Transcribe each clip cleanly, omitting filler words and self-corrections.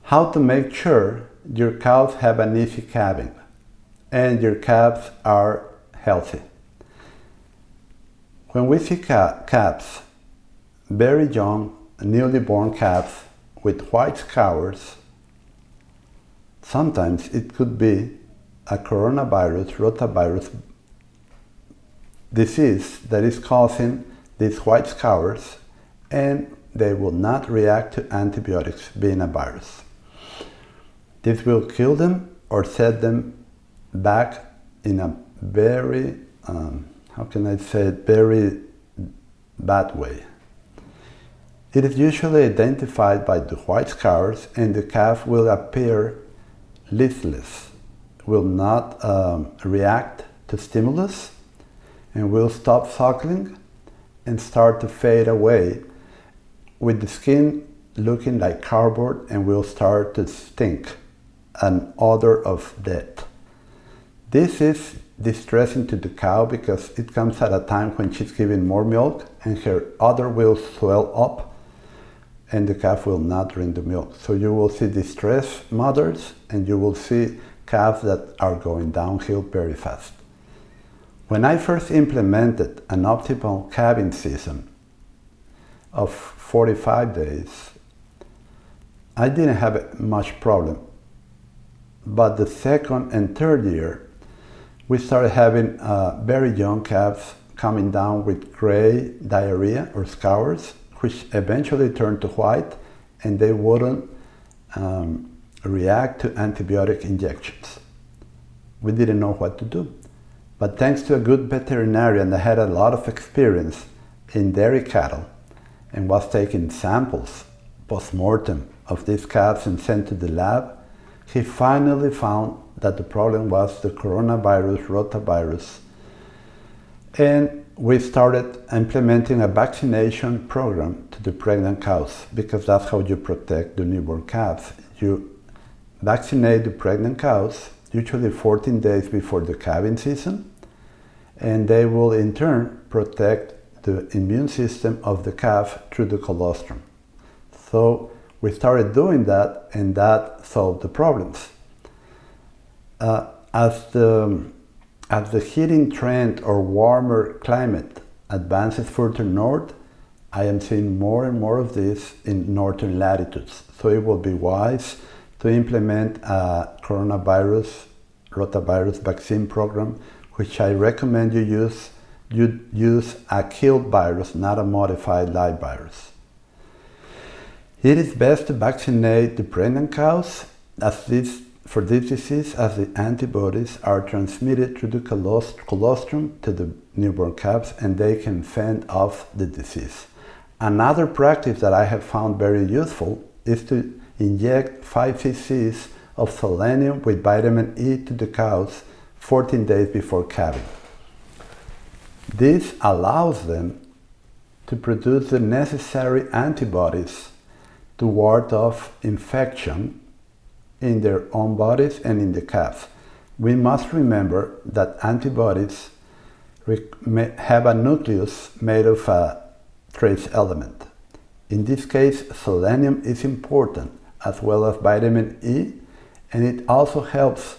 How to make sure your cows have an easy calving and your calves are healthy. When we see calves, very young, newly born calves with white scours, sometimes it could be a coronavirus, rotavirus disease that is causing these white scours, and they will not react to antibiotics being a virus. This will kill them or set them back in a very, very bad way. It is usually identified by the white scours, and the calf will appear listless, will not react to stimulus, and will stop suckling and start to fade away, with the skin looking like cardboard, and will start to stink, an odor of death. This is distressing to the cow because it comes at a time when she's giving more milk and her udder will swell up and the calf will not drink the milk. So you will see distressed mothers and you will see calves that are going downhill very fast. When I first implemented an optimal calving season of 45 days, I didn't have much problem. But the second and third year, we started having very young calves coming down with gray diarrhea or scours, which eventually turned to white, and they wouldn't react to antibiotic injections. We didn't know what to do. But thanks to a good veterinarian that had a lot of experience in dairy cattle and was taking samples post-mortem of these calves and sent to the lab, he finally found that the problem was the coronavirus, rotavirus, and we started implementing a vaccination program to the pregnant cows, because that's how you protect the newborn calves. You vaccinate the pregnant cows, usually 14 days before the calving season, and they will in turn protect the immune system of the calf through the colostrum. So we started doing that, and that solved the problems. As the heating trend or warmer climate advances further north, I am seeing more and more of this in northern latitudes. So it will be wise to implement a coronavirus, rotavirus vaccine program, which I recommend you use a killed virus, not a modified live virus. It is best to vaccinate the pregnant cows for this disease, as the antibodies are transmitted through the colostrum to the newborn calves and they can fend off the disease. Another practice that I have found very useful is to inject 5 cc's of selenium with vitamin E to the cows 14 days before calving. This allows them to produce the necessary antibodies to ward off infection in their own bodies and in the calves. We must remember that antibodies have a nucleus made of a trace element. In this case, selenium is important, as well as vitamin E, and it also helps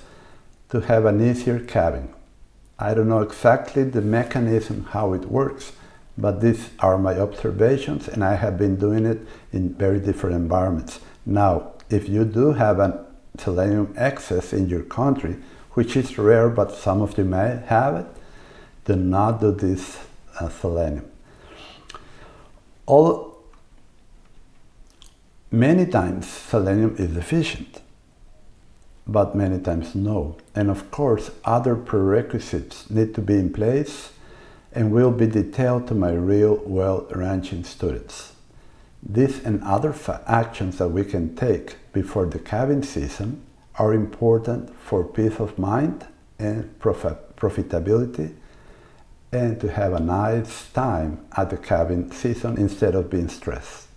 to have an easier calving. I don't know exactly the mechanism, how it works, but these are my observations, and I have been doing it in very different environments. Now, if you do have a selenium excess in your country, which is rare, but some of you may have it, do not do this selenium. Many times selenium is deficient, but many times no. And of course, other prerequisites need to be in place and will be detailed to my real well ranching students. These and other actions that we can take before the calving season are important for peace of mind and profitability, and to have a nice time at the calving season instead of being stressed.